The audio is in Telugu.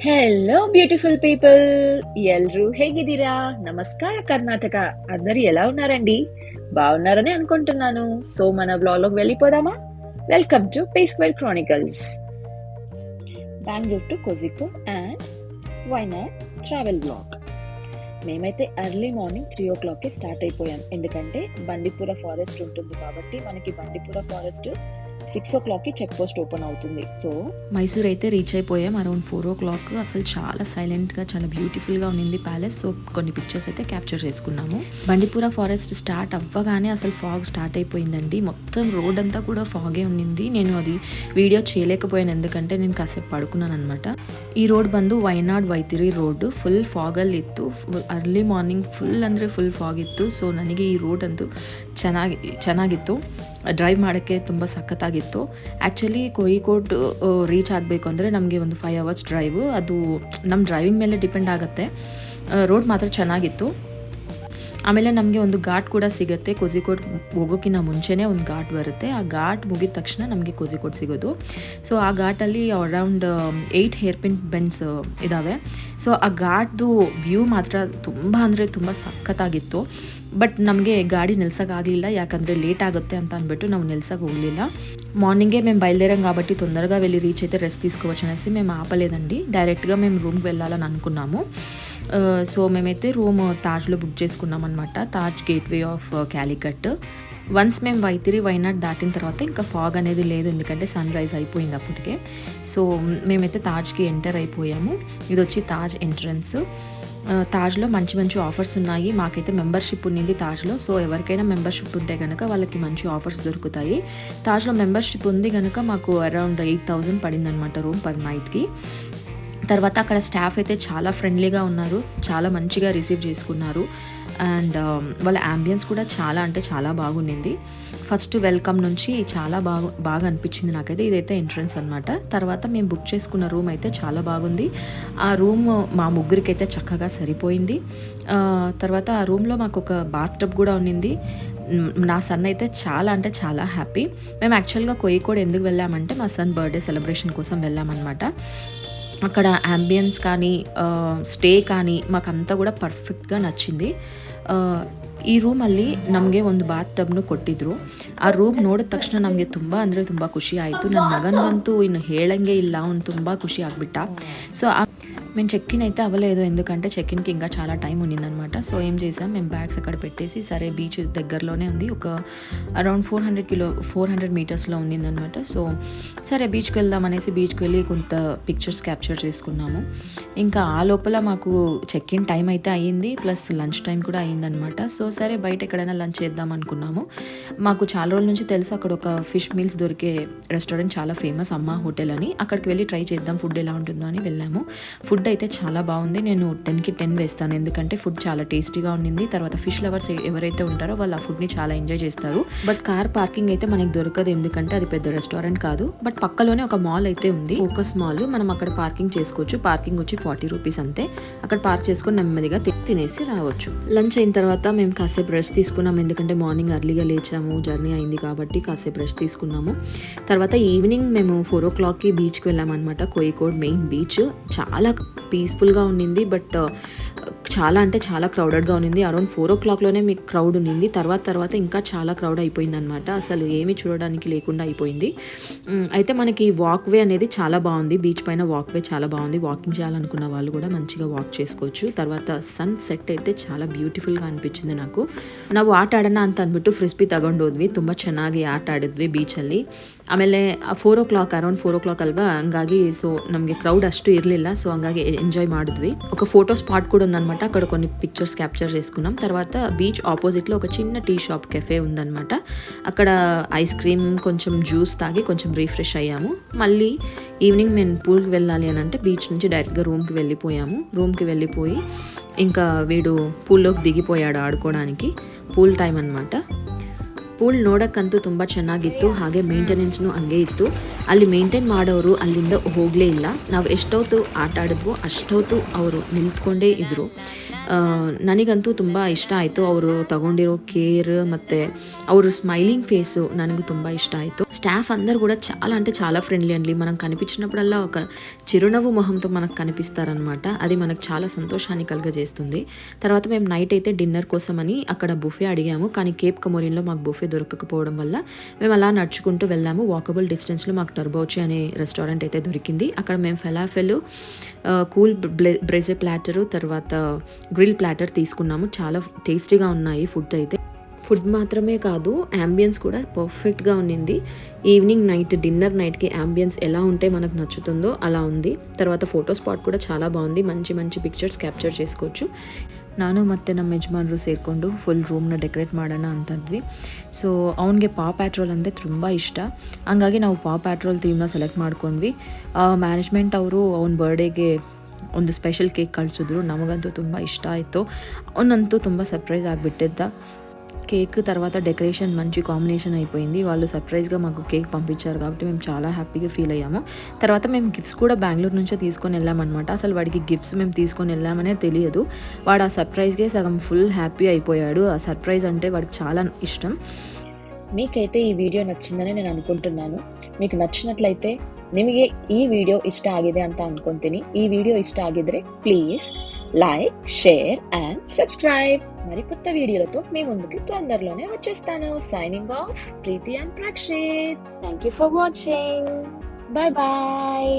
Hello beautiful people. ఎల్రు ಹೇಗಿದ್ದೀರಾ? నమస్కార కర్ణాటక. అందరూ ఎలా ఉన్నారండి? బాగున్నారని అనుకుంటున్నాను. సో మన వ్లాగ్‌లోకి వెళ్ళిపోదామా? Welcome to pay square Chronicles. Bengaluru to Kozhikode and Wayanad travel vlog. మేమైతే ఎర్లీ మార్నింగ్ 3:00కే స్టార్ట్ అయిపోయాం. ఎందుకంటే బండిపుర ఫారెస్ట్ ఉంటుంది కాబట్టి మనకి బండిపుర ఫారెస్ట్ 6:00కి చెక్ పోస్ట్ ఓపెన్ అవుతుంది. సో మైసూర్ అయితే రీచ్ అయిపోయాం అరౌండ్ 4:00. అసలు చాలా సైలెంట్గా చాలా బ్యూటిఫుల్గా ఉన్నింది ప్యాలెస్. సో కొన్ని పిక్చర్స్ అయితే క్యాప్చర్ చేసుకున్నాము. బండిపుర ఫారెస్ట్ స్టార్ట్ అవ్వగానే అసలు ఫాగ్ స్టార్ట్ అయిపోయిందండి. మొత్తం రోడ్ అంతా కూడా ఫాగే ఉన్నింది. నేను అది వీడియో చేయలేకపోయాను ఎందుకంటే నేను ಕಾಸೆಪ್ పడుకున్నాను అనమాట. ಈ ರೋಡ್ ಬಂದು ವೈನಾಡ್ ವೈತಿರಿ ರೋಡ್ ಫುಲ್ ಫಾಗಲ್ಲಿ ಇತ್ತು. ಅರ್ಲಿ ಮಾರ್ನಿಂಗ್ ಫುಲ್ ಅಂದರೆ ಫುಲ್ ಫಾಗ್ ಇತ್ತು. ಸೊ ನನಗೆ ಈ ರೋಡ್ ಅಂತೂ ಚೆನ್ನಾಗಿತ್ತು. ಡ್ರೈವ್ ಮಾಡೋಕ್ಕೆ ತುಂಬ ಸಖತ್ತಾಗಿತ್ತು. ಆ್ಯಕ್ಚುಲಿ ಕೋಯಿಕೋಡ್ ರೀಚ್ ಆಗಬೇಕು ಅಂದರೆ ನಮಗೆ ಒಂದು 5 hours ಡ್ರೈವ್. ಅದು ನಮ್ಮ ಡ್ರೈವಿಂಗ್ ಮೇಲೆ ಡಿಪೆಂಡ್ ಆಗುತ್ತೆ. ರೋಡ್ ಮಾತ್ರ ಚೆನ್ನಾಗಿತ್ತು. ಆಮೇಲೆ ನಮಗೆ ಒಂದು ಘಾಟ್ ಕೂಡ ಸಿಗುತ್ತೆ. ಕೋಜಿಕೋಡ್ ಹೋಗೋಕ್ಕಿಂತ ಮುಂಚೆನೇ ಒಂದು ಘಾಟ್ ಬರುತ್ತೆ. ಆ ಘಾಟ್ ಮುಗಿದ ತಕ್ಷಣ ನಮಗೆ ಕೋಜಿಕೋಡ್ ಸಿಗೋದು. ಸೊ ಆ ಘಾಟಲ್ಲಿ ಅರೌಂಡ್ 8 ಹೇರ್ ಪಿನ್ ಬೆಂಡ್ಸ್ ಇದ್ದಾವೆ. ಸೊ ಆ ಘಾಟ್ದು ವ್ಯೂ ಮಾತ್ರ ತುಂಬ ಅಂದರೆ ತುಂಬ ಸಖತ್ತಾಗಿತ್ತು. బట్ నಮಗೆ గాడి నిల్సగాగలిಲ್ಲ. యాకంటే లేట్ ఆಗುತ್ತೆ ಅಂತ ಅಂದ್ಬಿಟ್ಟು ನಾವು నిల్సకు ಹೋಗಲಿಲ್ಲ. మార్నింగే మేము బయలుదేరాం కాబట్టి తొందరగా వెళ్ళి రీచ్ అయితే రెస్ట్ తీసుకోవచ్చు అనేసి మేము ఆపలేదండి. డైరెక్ట్గా మేము రూమ్కి వెళ్ళాలని అనుకున్నాము. సో మేమైతే రూమ్ తాజ్లో బుక్ చేసుకున్నాం అనమాట. Taj gateway of Calicut. Once మేము వైనాడ్ దాటిన తర్వాత ఇంకా ఫాగ్ అనేది లేదు, ఎందుకంటే సన్ రైజ్ అయిపోయింది అప్పటికే. సో మేమైతే తాజ్కి ఎంటర్ అయిపోయాము. ఇది వచ్చి తాజ్ ఎంట్రన్స్. తాజ్లో మంచి మంచి ఆఫర్స్ ఉన్నాయి. మాకైతే మెంబర్షిప్ ఉన్నింది తాజ్లో. సో ఎవరికైనా మెంబర్షిప్ ఉంటే కనుక వాళ్ళకి మంచి ఆఫర్స్ దొరుకుతాయి. తాజ్లో మెంబర్షిప్ ఉంది కనుక మాకు అరౌండ్ 8,000 పడింది అనమాట రూమ్ పర్ నైట్కి. తర్వాత అక్కడ స్టాఫ్ అయితే చాలా ఫ్రెండ్లీగా ఉన్నారు, చాలా మంచిగా రిసీవ్ చేసుకున్నారు. అండ్ వాళ్ళ యాంబియన్స్ కూడా చాలా అంటే చాలా బాగుండింది. ఫస్ట్ వెల్కమ్ నుంచి చాలా బాగా అనిపించింది నాకైతే. ఇదైతే ఎంట్రన్స్ అనమాట. తర్వాత మేము బుక్ చేసుకున్న రూమ్ అయితే చాలా బాగుంది. ఆ రూమ్ మా ముగ్గురికి అయితే చక్కగా సరిపోయింది. తర్వాత ఆ రూమ్లో మాకు ఒక బాత్ టబ్ కూడా ఉన్నింది. నా సన్ అయితే చాలా అంటే చాలా హ్యాపీ. మేము యాక్చువల్గా కోయికోడ్ ఎందుకు వెళ్ళామంటే మా సన్ బర్త్డే సెలబ్రేషన్ కోసం వెళ్ళామన్నమాట. అక్కడ యాంబియన్స్ కానీ ಸ್ಟೇ కానీ ಮಾಕಂತ ಕೂಡ ಪರ್ಫೆಕ್ಟ್గా ನಚ್ಚಿಂది. ಈ ರೂಮಲ್ಲಿ ನಮಗೆ ಒಂದು ಬಾತ್ ಟಬ್ನು ಕೊಟ್ಟಿದ್ರು. ಆ ರೂಮ್ ನೋಡಿದ ತಕ್ಷಣ ನಮಗೆ ತುಂಬ ಅಂದರೆ ತುಂಬ ಖುಷಿ ಆಯಿತು. ನನ್ನ ಮಗನಿಗಂತೂ ಇನ್ನು ಹೇಳಂಗೆ ಇಲ್ಲ, ಅವ್ನು ತುಂಬ ಖುಷಿ ಆಗಿಬಿಟ್ಟ. ಸೊ మేము చెక్ఇన్ అయితే అవ్వలేదు, ఎందుకంటే చెక్ఇన్కి ఇంకా చాలా టైం ఉన్నిందనమాట. సో ఏం చేసాం, మేము బ్యాగ్స్ అక్కడ పెట్టేసి సరే బీచ్ దగ్గరలోనే ఉంది, ఒక అరౌండ్ 400 మీటర్స్లో ఉన్నిందనమాట. సో సరే బీచ్కి వెళ్దాం అనేసి బీచ్కి వెళ్ళి కొంత పిక్చర్స్ క్యాప్చర్ చేసుకున్నాము. ఇంకా ఆ లోపల మాకు చెక్ఇన్ టైం అయితే అయ్యింది, ప్లస్ లంచ్ టైం కూడా అయ్యిందనమాట. సో సరే బయట ఎక్కడైనా లంచ్ చేద్దాం అనుకున్నాము. మాకు చాలా రోజుల నుంచి తెలుసు అక్కడ ఒక ఫిష్ మీల్స్ దొరికే రెస్టారెంట్ చాలా ఫేమస్, అమ్మ హోటల్ అని. అక్కడికి వెళ్ళి ట్రై చేద్దాం ఫుడ్ ఎలా ఉంటుందో అని వెళ్ళాము. ఫుడ్ అయితే చాలా బాగుంది. నేను 10కి 10 వేస్తాను, ఎందుకంటే ఫుడ్ చాలా టేస్టీగా ఉండింది. తర్వాత ఫిష్ లవర్స్ ఎవరైతే ఉంటారో వాళ్ళు ఆ ఫుడ్ని చాలా ఎంజాయ్ చేస్తారు. బట్ కార్ పార్కింగ్ అయితే మనకి దొరకదు, ఎందుకంటే అది పెద్ద రెస్టారెంట్ కాదు. బట్ పక్కలోనే ఒక మాల్ అయితే ఉంది, ఫోకస్ మాల్. మనం అక్కడ పార్కింగ్ చేసుకోవచ్చు. పార్కింగ్ వచ్చి 40 రూపీస్ అంతే. అక్కడ పార్క్ చేసుకొని నెమ్మదిగా తినేసి రావచ్చు. లంచ్ అయిన తర్వాత మేము కాసేపు రెస్ట్ తీసుకున్నాము, ఎందుకంటే మార్నింగ్ అర్లీగా లేచాము, జర్నీ అయింది కాబట్టి కాసేపు రెస్ట్ తీసుకున్నాము. తర్వాత ఈవినింగ్ మేము 4 o'clockకి బీచ్కి వెళ్ళామన్నమాట. కోయికోడ్ మెయిన్ బీచ్ చాలా పీస్ఫుల్గా ఉండింది. బట్ చాలా అంటే చాలా క్రౌడెడ్గా ఉన్నింది. అరౌండ్ 4 o'clockలోనే మీకు క్రౌడ్ ఉన్నింది. తర్వాత ఇంకా చాలా క్రౌడ్ అయిపోయింది అనమాట. అసలు ఏమీ చూడడానికి లేకుండా అయిపోయింది. అయితే మనకి వాక్వే అనేది చాలా బాగుంది, బీచ్ పైన వాక్వే చాలా బాగుంది. వాకింగ్ చేయాలనుకున్న వాళ్ళు కూడా మంచిగా వాక్ చేసుకోవచ్చు. తర్వాత సన్ సెట్ అయితే చాలా ಬ್ಯೂಟಿಫುಲ್గా ಅನಿಪಿಸಿದೆ నాకు. ನಾವು ಆಟ ಆಡೋಣ ಅಂತ ಅಂದ್ಬಿಟ್ಟು ಫ್ರಿಸ್ಬಿ ತಗೊಂಡೋದ್ವಿ. ತುಂಬ ಚೆನ್ನಾಗಿ ಆಟ ಆಡಿದ್ವಿ ಬೀಚಲ್ಲಿ. ಆಮೇಲೆ 4 o'clock ಅರೌಂಡ್ 4 o'clock ಅಲ್ವಾ, ಹಂಗಾಗಿ ಸೊ ನಮಗೆ ಕ್ರೌಡ್ ಅಷ್ಟು ಇರಲಿಲ್ಲ. ಸೊ ಹಂಗಾಗಿ ఎంజాయ్ ಮಾಡಿದ್ವಿ. ఒక ఫోటో స్పాట్ కూడా ఉందన్నమాట, అక్కడ కొన్ని పిక్చర్స్ క్యాప్చర్ చేసుకున్నాం. తర్వాత బీచ్ ఆపోజిట్లో ఒక చిన్న టీ షాప్ కెఫే ఉందన్నమాట. అక్కడ ఐస్ క్రీమ్ కొంచెం జ్యూస్ తాగి కొంచెం రిఫ్రెష్ అయ్యాము. మళ్ళీ ఈవినింగ్ మేము పూల్కి వెళ్ళాలి అని అంటే బీచ్ నుంచి డైరెక్ట్గా రూమ్కి వెళ్ళిపోయి ఇంకా వీడు పూల్లోకి దిగిపోయాడు ఆడుకోవడానికి. పూల్ టైం అనమాట. ಪೂಲ್ ನೋಡೋಕ್ಕಂತೂ ತುಂಬ ಚೆನ್ನಾಗಿತ್ತು, ಹಾಗೆ ಮೇಂಟೆನೆನ್ಸ್ನು ಹಂಗೆ ಇತ್ತು. ಅಲ್ಲಿ ಮೇಂಟೈನ್ ಮಾಡೋರು ಅಲ್ಲಿಂದ ಹೋಗಲೇ ಇಲ್ಲ. ನಾವು ಎಷ್ಟೊತ್ತು ಆಟ ಆಡಿದ್ವೋ ಅಷ್ಟೊತ್ತು ಅವರು ನಿಂತ್ಕೊಂಡೇ ಇದ್ದರು. ನನಗಂತೂ ತುಂಬ ಇಷ್ಟ ಆಯಿತು ಅವರು తಗೊಂడిರೋ కేర్ ಮತ್ತು ಅವರು స్మైలింగ్ ఫేసు ನನకు ತುಂಬ ఇష్ట ఆయితు. స్టాఫ్ అందరు కూడా చాలా అంటే చాలా ఫ్రెండ్లీ అండి. మనం కనిపించినప్పుడల్లా ఒక చిరునవ్వు మొహంతో మనకు కనిపిస్తారనమాట. అది మనకు చాలా సంతోషాన్ని కలుగజేస్తుంది. తర్వాత మేము నైట్ అయితే డిన్నర్ కోసమని అక్కడ బుఫే అడిగాము, కానీ కేప్ కమోరిన్లో మాకు బుఫే దొరకకపోవడం వల్ల మేము అలా నడుచుకుంటూ వెళ్ళాము. వాకబుల్ డిస్టెన్స్లో మాకు టర్బౌచి అనే రెస్టారెంట్ అయితే దొరికింది. అక్కడ మేము ఫెలాఫెల్, కూల్ బ్రెజే ప్లాటరు, తర్వాత గ్రిల్ ప్లాటర్ తీసుకున్నాము. చాలా టేస్టీగా ఉన్నాయి ఫుడ్ అయితే. ఫుడ్ మాత్రమే కాదు, యాంబియన్స్ కూడా పర్ఫెక్ట్గా ఉన్నింది. ఈవినింగ్ నైట్ డిన్నర్ నైట్కి యాంబియన్స్ ఎలా ఉంటే మనకు నచ్చుతుందో అలా ఉంది. తర్వాత ఫోటో స్పాట్ ಕೂಡ చాలా బాగుంది. మంచి మంచి ಪಿಕ್ಚರ್ಸ್ ಕ್ಯಾಪ್ಚರ್ చేసుకోవచ్చు. ನಾನು ಮತ್ತು ನಮ್ಮ ಯಜಮಾನರು ಸೇರಿಕೊಂಡು ಫುಲ್ ರೂಮ್ನ ಡೆಕೋರೇಟ್ ಮಾಡೋಣ ಅಂತಂದ್ವಿ. ಸೊ ಅವನಿಗೆ ಪಾ ಪ್ಯಾಟ್ರೋಲ್ ಅಂದರೆ ತುಂಬ ಇಷ್ಟ, ಹಂಗಾಗಿ ನಾವು ಪಾ ಪ್ಯಾಟ್ರೋಲ್ ಥೀಮ್ನ ಸೆಲೆಕ್ಟ್ ಮಾಡ್ಕೊಂಡ್ವಿ. ಮ್ಯಾನೇಜ್ಮೆಂಟ್ ಅವರು ಅವನ ಬರ್ಡೇಗೆ ಒಂದು ಸ್ಪೆಷಲ್ ಕೇಕ್ ಕಳಿಸಿದ್ರು. ನಮಗಂತೂ ತುಂಬ ಇಷ್ಟ ಆಯಿತು. ಅವನಂತೂ ತುಂಬ ಸರ್ಪ್ರೈజ్ ಆಗಿಬಿಟ್ಟಿದ್ದ. కేక్ తర్వాత డెకరేషన్ మంచి కాంబినేషన్ అయిపోయింది. వాళ్ళు సర్ప్రైజ్గా మాకు కేక్ పంపించారు కాబట్టి మేము చాలా హ్యాపీగా ఫీల్ అయ్యాము. తర్వాత మేము గిఫ్ట్స్ కూడా బెంగళూరు నుంచే తీసుకొని వెళ్ళామన్నమాట. అసలు వాడికి గిఫ్ట్స్ మేము తీసుకొని వెళ్ళామనే తెలియదు. వాడు ఆ సర్ప్రైజ్కే సగం ఫుల్ హ్యాపీ అయిపోయాడు. ఆ సర్ప్రైజ్ అంటే వాడికి చాలా ఇష్టం. మీకైతే ಈ ವಿಡಿಯೋ ನಚ್ಚಿಂದನೇ ನಾನು ಅನ್ಕೊಂటున్నాను. మీకు నచ్చినట్లయితే ನಿಮಗೆ ಈ ವಿಡಿಯೋ ಇಷ್ಟ ಆಗಿದೆ ಅಂತ ಅನ್ಕೊಂತೀನಿ. ಈ ವಿಡಿಯೋ ఇష్ట ಆಗಿದ್ರೆ please like, share and subscribe. మరి కొత్త వీడియోలతో మీ ముందుకి తొందరలోనే వచ్చేస్తాను. Signing off, Preethi and Prakshith. Thank you for watching. Bye bye.